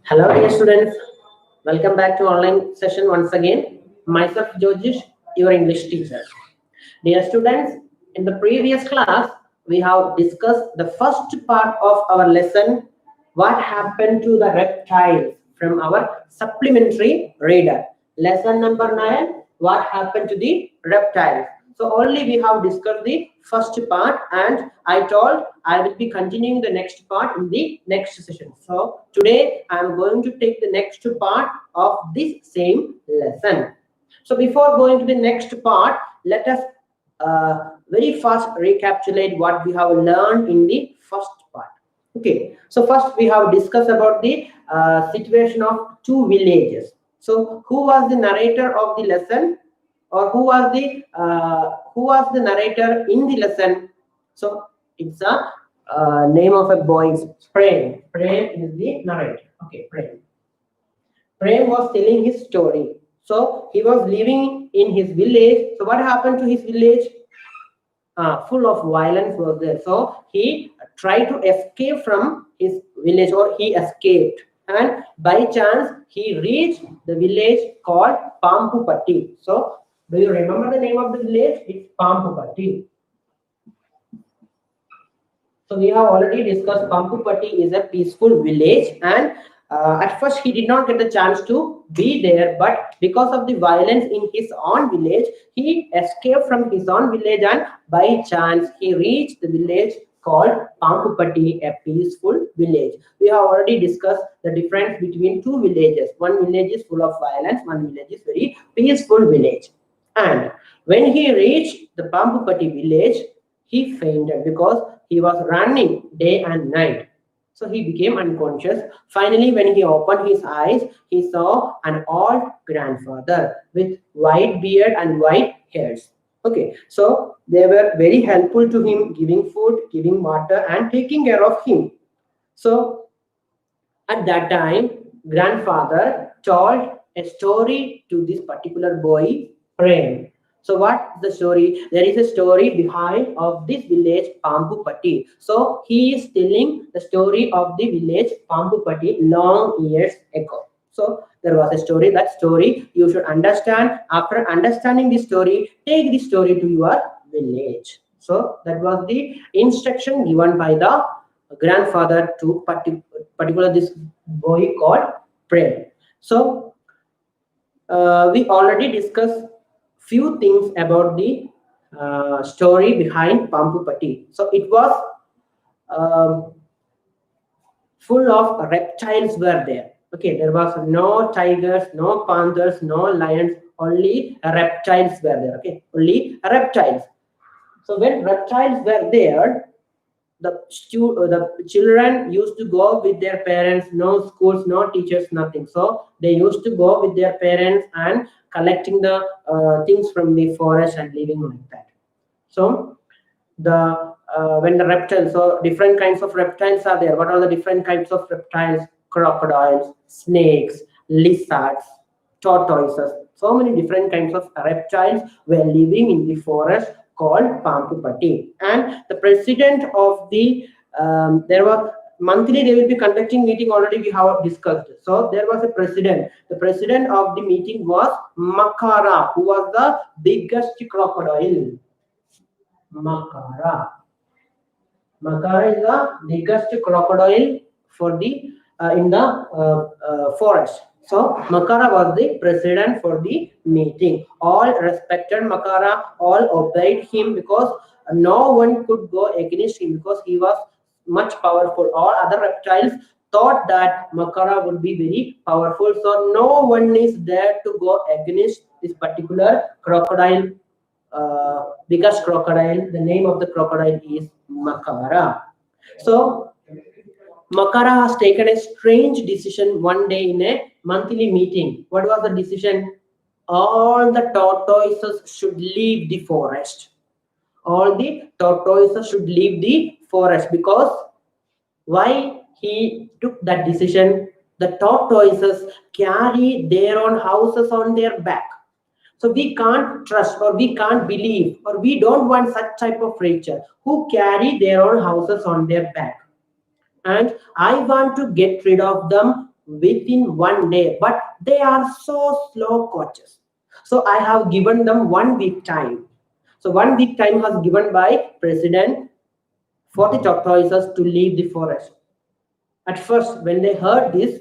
Hello dear students, welcome back to online session once again. Myself Jojish, your English teacher. Dear students, in the previous class, we have discussed the first part of our lesson, what happened to the reptiles, from our supplementary reader. Lesson number 9, what happened to the reptiles. So only we have discussed the first part, and I told I will be continuing the next part in the next session. So today I am going to take the next part of this same lesson. So before going to the next part, let us very fast recapitulate what we have learned in the first part. Okay, so first we have discussed about the situation of two villages. So who was the narrator of the lesson, or who was the narrator in the lesson? So it's a name of a boy. Prem. Prem is the narrator. Okay, Prem. Prem was telling his story. So he was living in his village. So what happened to his village? Full of violence was there. So he tried to escape from his village, or he escaped. And by chance, he reached the village called Pampupatti. So do you remember the name of the village? It's Pampupatti. So we have already discussed Pampupatti is a peaceful village, and at first he did not get the chance to be there, but because of the violence in his own village, he escaped from his own village, and by chance he reached the village called Pampupatti, a peaceful village. We have already discussed the difference between two villages. One village is full of violence, one village is very peaceful village. And when he reached the Pampupatti village, he fainted because he was running day and night. So he became unconscious. Finally, when he opened his eyes, he saw an old grandfather with white beard and white hairs. Okay, so they were very helpful to him, giving food, giving water, and taking care of him. So at that time, grandfather told a story to this particular boy, Prem. So what's the story? There is a story behind of this village, Pampupatti. So he is telling the story of the village Pampupatti long years ago. So there was a story. That story you should understand. After understanding the story, take the story to your village. So that was the instruction given by the grandfather to particular this boy called Prem. So we already discussed few things about the story behind Pampupatti. So it was full of reptiles were there. Okay, there was no tigers, no panthers, no lions, only reptiles were there. Okay, only reptiles. So when reptiles were there, the children used to go with their parents. No schools, no teachers, nothing. So they used to go with their parents and collecting the things from the forest and living like that. So the when the reptiles, so different kinds of reptiles are there. What are the different types of reptiles? Crocodiles, snakes, lizards, tortoises. So many different kinds of reptiles were living in the forest called Pampupatti. And the president of the there was monthly they will be conducting meeting, already we have discussed. So there was a president. The president of the meeting was Makara, who was the biggest crocodile. Makara is the biggest crocodile for the in the forest. So Makara was the president for the meeting. All respected Makara, all obeyed him, because no one could go against him because he was much powerful. All other reptiles thought that Makara would be very powerful. So no one is there to go against this particular crocodile, biggest crocodile. The name of the crocodile is Makara. So Makara has taken a strange decision one day in a monthly meeting. What was the decision? All the tortoises should leave the forest. All the tortoises should leave the forest. Because why he took that decision? The tortoises carry their own houses on their back. So we can't trust, or we can't believe, or we don't want such type of creature who carry their own houses on their back. and I want to get rid of them within 1 day, but they are so slow coaches. So I have given them 1 week time. So 1 week time was given by president for the tortoises to leave the forest. At first, when they heard this,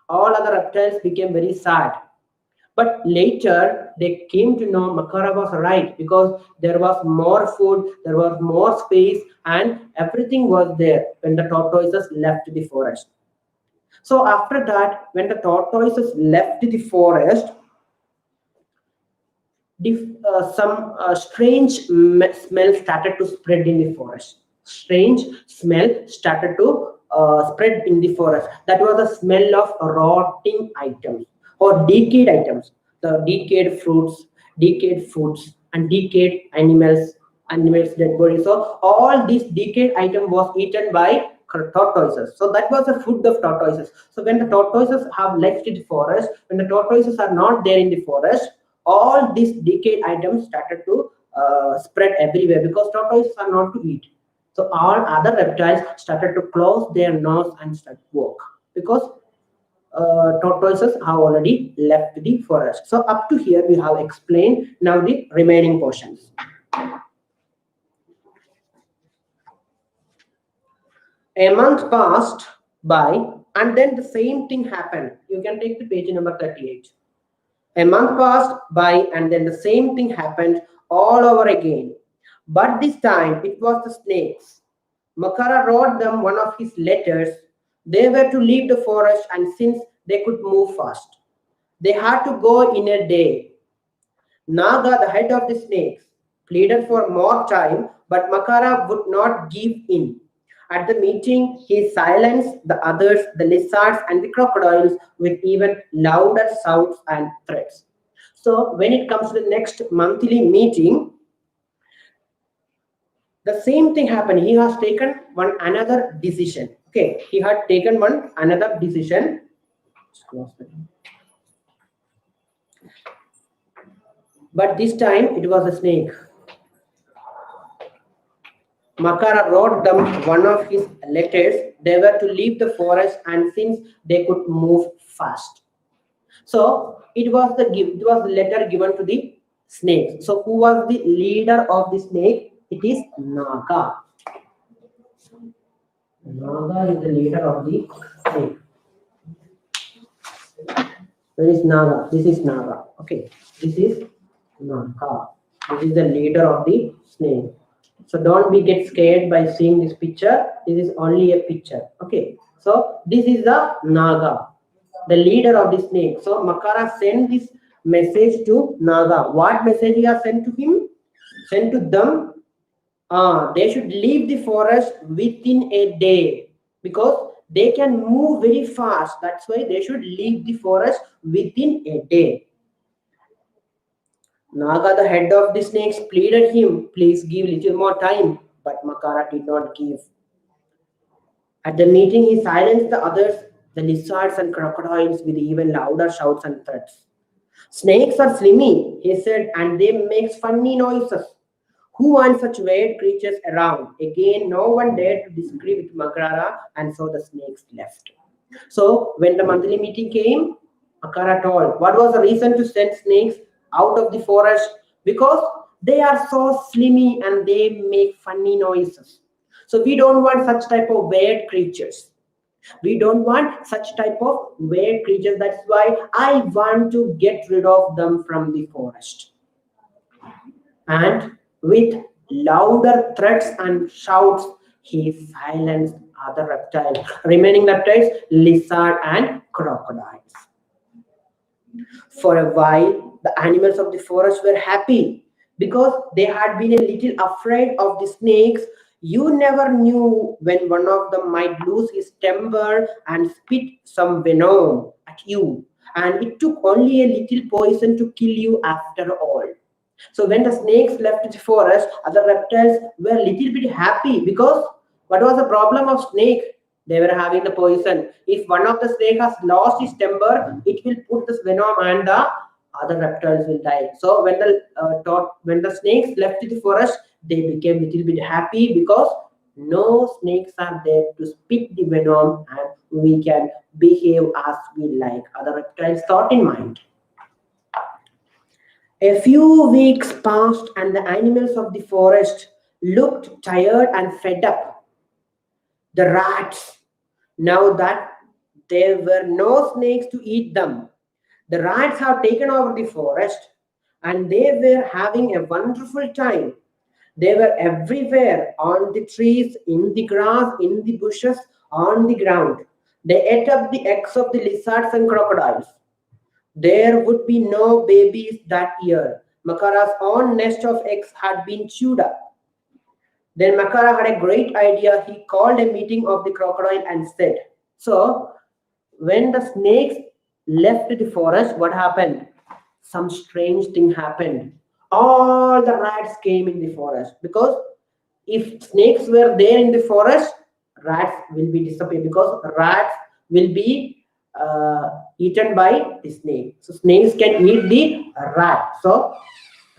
all other reptiles became very sad. But later, they came to know Makara was right, because there was more food, there was more space, and everything was there when the tortoises left the forest. So after that, when the tortoises left the forest, some strange smell started to spread in the forest. Strange smell started to spread in the forest. That was the smell of rotting items or decayed items, the decayed fruits, decayed foods, and decayed animals dead bodies. So all this decayed item was eaten by tortoises. So that was the food of tortoises. So when the tortoises have left the forest, when the tortoises are not there in the forest, all these decayed items started to spread everywhere, because tortoises are not to eat. So all other reptiles started to close their nose and start to walk, because tortoises have already left the forest. So up to here we have explained. Now the remaining portions. A month passed by, and then the same thing happened. You can take the page number 38. A month passed by, and then the same thing happened all over again. But this time it was the snakes. Makara wrote them one of his letters. They were to leave the forest, and since they could move fast, they had to go in a day. Naga, the head of the snakes, pleaded for more time, but Makara would not give in. At the meeting, he silenced the others, the lizards and the crocodiles, with even louder shouts and threats. So when it comes to the next monthly meeting, the same thing happened. He has taken one another decision. Okay, he had taken one another decision. But this time it was a snake. Makara wrote them one of his letters. They were to leave the forest, and since they could move fast. So it was the letter given to the snake. So who was the leader of the snake? It is Naga. Naga is the leader of the snake. Where is Naga? This is Naga. Okay, this is Naga. This is the leader of the snake. So don't get scared by seeing this picture. This is only a picture. Okay. So this is the Naga, the leader of the snake. So Makara sent this message to Naga. What message he has sent to him? Sent to them. They should leave the forest within a day, because they can move very fast. That's why they should leave the forest within a day. Naga, the head of the snakes, pleaded him, please give little more time, but Makara did not give. At the meeting, he silenced the others, the lizards and crocodiles, with even louder shouts and threats. Snakes are slimy, he said, and they make funny noises. Who wants such weird creatures around? Again, no one dared to disagree with Makara, and so the snakes left. So when the monthly meeting came, Makara told, what was the reason to send snakes out of the forest? Because they are so slimy and they make funny noises. So we don't want such type of weird creatures. We don't want such type of weird creatures. That's why I want to get rid of them from the forest. And with louder threats and shouts, he silenced other reptiles, remaining reptiles, lizard and crocodiles. For a while, the animals of the forest were happy, because they had been a little afraid of the snakes. You never knew when one of them might lose his temper and spit some venom at you. And it took only a little poison to kill you after all. So when the snakes left the forest, other reptiles were a little bit happy, because what was the problem of snake? They were having the poison. If one of the snake has lost his temper, it will put this venom and the other reptiles will die. So when the snakes left the forest, they became a little bit happy, because No snakes are there to spit the venom and we can behave as we like. Other reptiles thought in mind. A few weeks passed and the animals of the forest looked tired and fed up. The rats, now that there were no snakes to eat them, the rats have taken over the forest and they were having a wonderful time. They were everywhere, on the trees, in the grass, in the bushes, on the ground. They ate up the eggs of the lizards and crocodiles. There would be no babies that year. Makara's own nest of eggs had been chewed up. Then Makara had a great idea. He called a meeting of the crocodile and said, so, when the snakes left the forest, what happened? Some strange thing happened. All the rats came in the forest because if snakes were there in the forest, rats will be disappeared because rats will be eaten by the snake. So snakes can eat the rat. So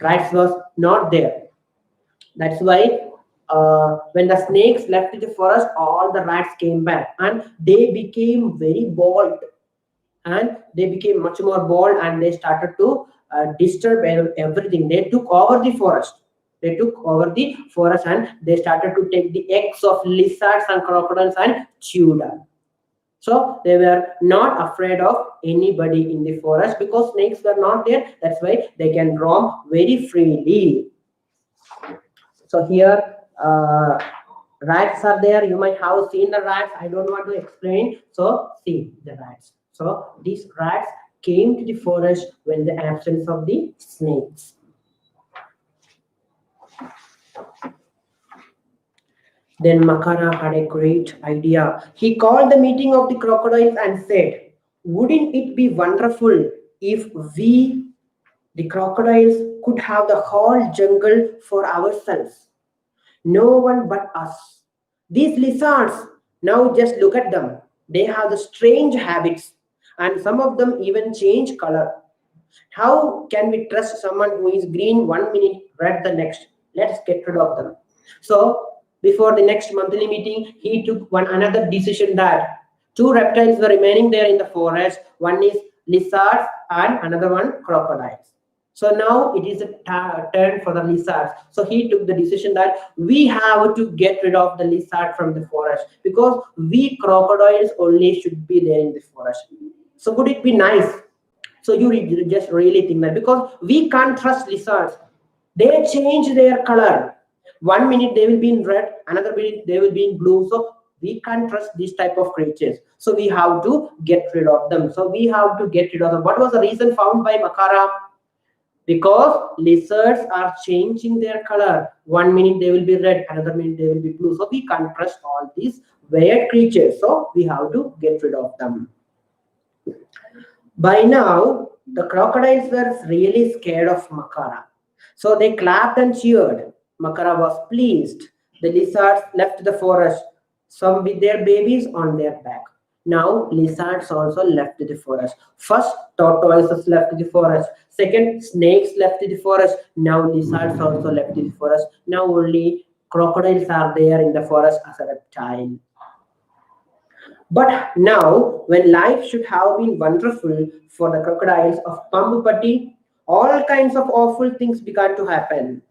rats was not there. That's why when the snakes left the forest, all the rats came back and they became very bold and they became much more bold and they started to disturb everything. They took over the forest. They took over the forest and they started to take the eggs of lizards and crocodiles and chew them. So they were not afraid of anybody in the forest because snakes were not there. That's why they can roam very freely. So here rats are there. You might have seen the rats. I don't want to explain. So see the rats. So these rats came to the forest when the absence of the snakes. Then Makara had a great idea. He called the meeting of the crocodiles and said, wouldn't it be wonderful if we, the crocodiles, could have the whole jungle for ourselves? No one but us. These lizards, now just look at them. They have the strange habits and some of them even change color. How can we trust someone who is green one minute, red the next? Let's get rid of them. So before the next monthly meeting, he took another decision that two reptiles were remaining there in the forest. One is lizards and another one crocodiles. So now it is a turn for the lizards. So he took the decision that we have to get rid of the lizard from the forest because we crocodiles only should be there in the forest. So would it be nice? So you just really think that because we can't trust lizards. They change their color. One minute they will be in red, another minute they will be in blue. So we can't trust these type of creatures. So we have to get rid of them. So we have to get rid of them. What was the reason found by Makara? Because lizards are changing their color. One minute they will be red, another minute they will be blue. So we can't trust all these weird creatures. So we have to get rid of them. By now, the crocodiles were really scared of Makara. So they clapped and cheered. Makara was pleased. The lizards left the forest, some with their babies on their back. Now, lizards also left the forest. First, tortoises left the forest. Second, snakes left the forest. Now, lizards also left the forest. Now, only crocodiles are there in the forest as a reptile. But now, when life should have been wonderful for the crocodiles of Pampupatti, all kinds of awful things began to happen.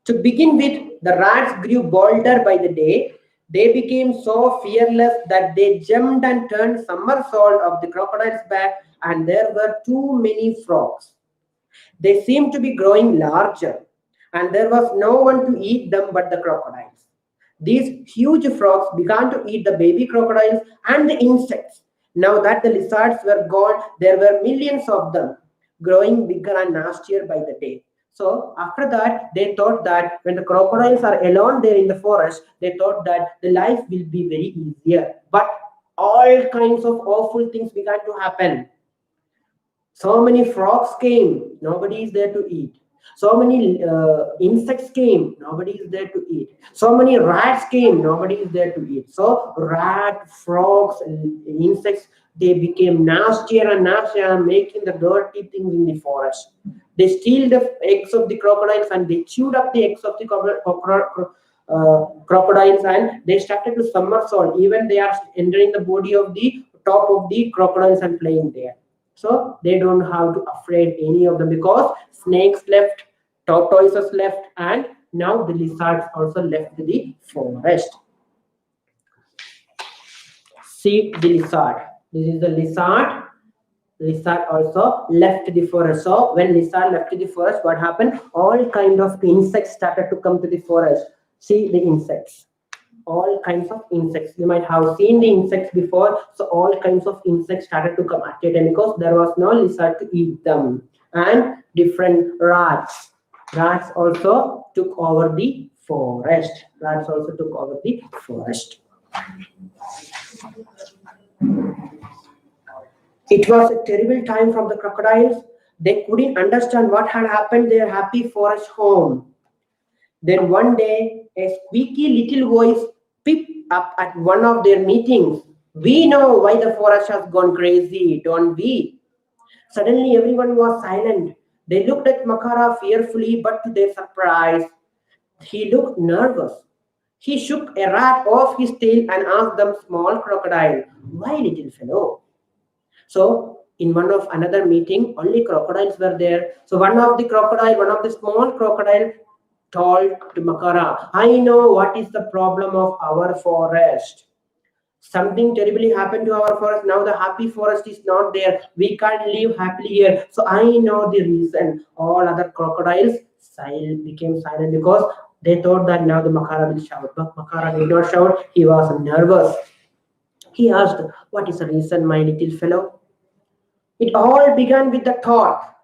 To begin with, the rats grew bolder by the day. They became so fearless that they jumped and turned somersault off the crocodile's back, and there were too many frogs. They seemed to be growing larger, and there was no one to eat them but the crocodiles. These huge frogs began to eat the baby crocodiles and the insects. Now that the lizards were gone, there were millions of them, growing bigger and nastier by the day. So after that, they thought that when the crocodiles are alone there in the forest, they thought that the life will be very easier. But all kinds of awful things began to happen. So many frogs came, nobody is there to eat. So many insects came, nobody is there to eat. So many rats came, nobody is there to eat. So rat, frogs, and insects, they became nastier and nastier, making the dirty things in the forest. They steal the eggs of the crocodiles and they chewed up the eggs of the crocodiles, and they started to somersault. Even they are entering the body of the top of the crocodiles and playing there. So they don't have to afraid any of them, because snakes left, tortoises left, and now the lizards also left the forest. See the lizard. This is the lizard. Lizard also left the forest. So when lizard left the forest, what happened? All kind of insects started to come to the forest. See the insects. All kinds of insects. You might have seen the insects before. So all kinds of insects started to come at a time, because there was no lizard to eat them. And different rats. Rats also took over the forest. Rats also took over the forest. It was a terrible time from the crocodiles. They couldn't understand what had happened to their happy forest home. Then one day, a squeaky little voice pipped up at one of their meetings. We know why the forest has gone crazy, don't we? Suddenly, everyone was silent. They looked at Makara fearfully, but to their surprise, he looked nervous. He shook a rat off his tail and asked them, small crocodile, why, little fellow? So in one of another meeting, only crocodiles were there. So one of the small crocodile told to Makara, I know what is the problem of our forest. Something terribly happened to our forest. Now the happy forest is not there. We can't live happily here. So I know the reason. All other crocodiles became silent, because they thought that now the Makara will shout. But Makara did not shout. He was nervous. He asked, what is the reason, my little fellow? It all began with the thought.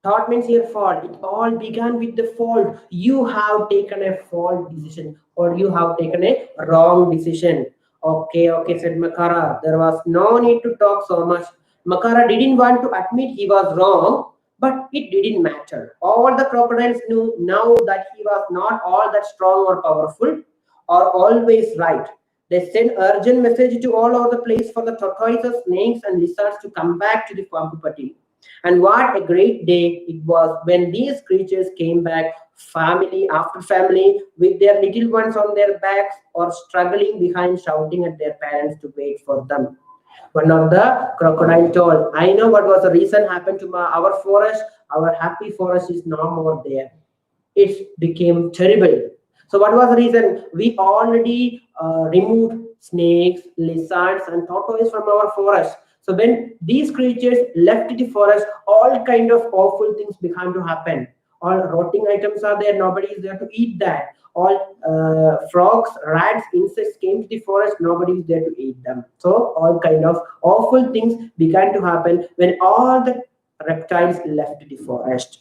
Thought means your fault. It all began with the fault. You have taken a fault decision, or you have taken a wrong decision. Okay, said Makara. There was no need to talk so much. Makara didn't want to admit he was wrong, but it didn't matter. All the crocodiles knew now that he was not all that strong or powerful or always right. They sent urgent message to all over the place for the tortoises, snakes, and lizards to come back to the Pampupati. And what a great day it was when these creatures came back, family after family, with their little ones on their backs or struggling behind, shouting at their parents to wait for them. One of the crocodile told, I know what was the reason happened to our forest. Our happy forest is no more there. It became terrible. So what was the reason? We already removed snakes, lizards, and tortoises from our forest. So when these creatures left the forest, all kind of awful things began to happen. All rotting items are there. Nobody is there to eat that. All frogs, rats, insects came to the forest. Nobody is there to eat them. So all kind of awful things began to happen when all the reptiles left the forest.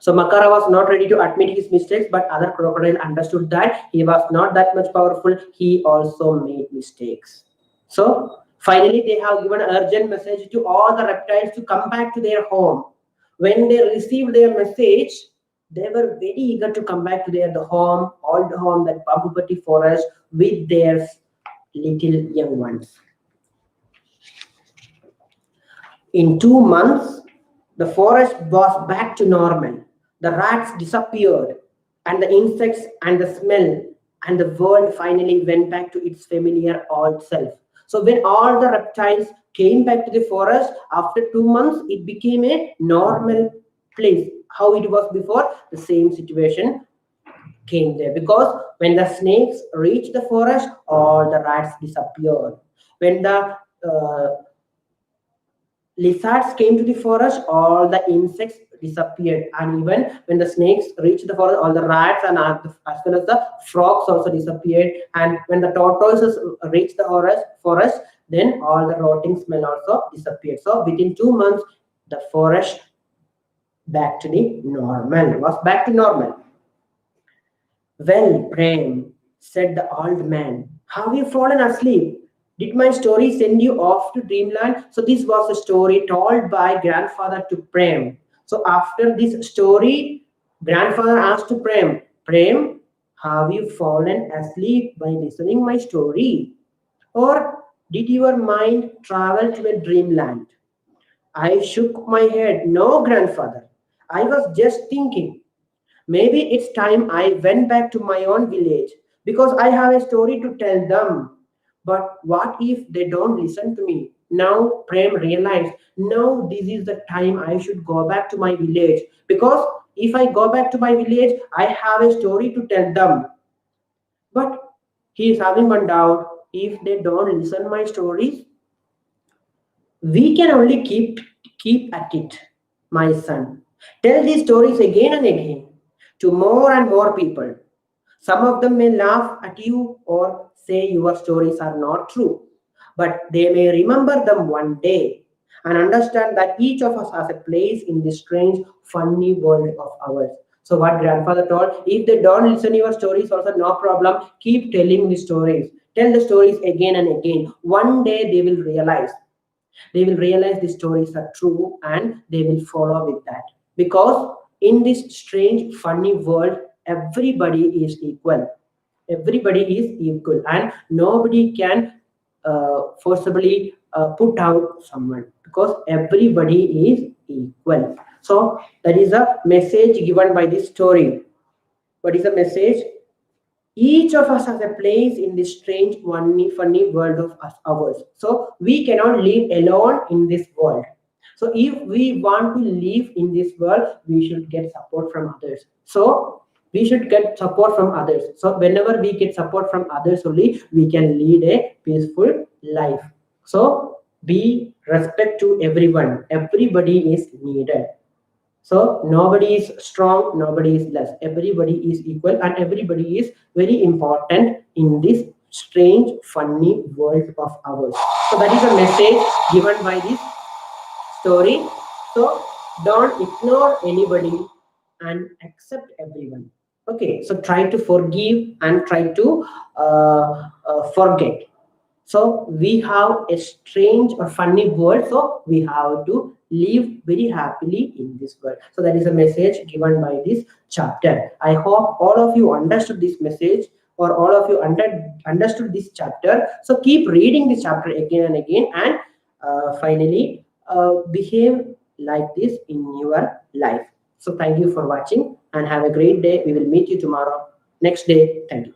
So Makara was not ready to admit his mistakes, but other crocodile understood that he was not that much powerful. He also made mistakes. So finally, they have given an urgent message to all the reptiles to come back to their home. When they received their message, they were very eager to come back to their home, old home, that Pampupati forest, with their little young ones. In 2 months, the forest was back to normal. The rats disappeared, and the insects and the smell, and the world finally went back to its familiar old self. So when all the reptiles came back to the forest, after 2 months, it became a normal place. How it was before, the same situation came there. Because when the snakes reached the forest, all the rats disappeared. When the lizards came to the forest, all the insects disappeared. And even when the snakes reached the forest, all the rats and as well as the frogs also disappeared. And when the tortoises reached the forest, then all the rotting smell also disappeared. So within 2 months, the forest back to the normal, was back to normal. Well, Prem, said the old man, have you fallen asleep? Did my story send you off to dreamland? So this was a story told by grandfather to Prem. So after this story, grandfather asked to Prem, Prem, have you fallen asleep by listening my story? Or did your mind travel to a dreamland? I shook my head. No, grandfather. I was just thinking. Maybe it's time I went back to my own village because I have a story to tell them. But what if they don't listen to me? Now Prem realized, no, this is the time I should go back to my village because if I go back to my village, I have a story to tell them. But he is having one doubt, if they don't listen my stories, we can only keep at it, my son. Tell these stories again and again to more and more people. Some of them may laugh at you or say your stories are not true, but they may remember them one day and understand that each of us has a place in this strange, funny world of ours. So, what grandfather told, if they don't listen to your stories, also no problem, keep telling the stories. Tell the stories again and again. One day they will realize the stories are true and they will follow with that, because in this strange funny world everybody is equal. Everybody is equal and nobody can forcibly put out someone, because everybody is equal. So that is a message given by this story. What is the message? Each of us has a place in this strange, funny world of ours. So we cannot live alone in this world. So if we want to live in this world, we should get support from others. So we should get support from others. So whenever we get support from others only, we can lead a peaceful life. So be respect to everyone. Everybody is needed. So nobody is strong, nobody is less. Everybody is equal, and everybody is very important in this strange, funny world of ours. So that is a message given by this story. So don't ignore anybody and accept everyone. Okay, so try to forgive and try to forget. So we have a strange or funny world, so we have to live very happily in this world. So that is a message given by this chapter. I hope all of you understood this message, or all of you understood this chapter. So keep reading this chapter again and again, and finally behave like this in your life. So thank you for watching and have a great day. We will meet you tomorrow next day. Thank you.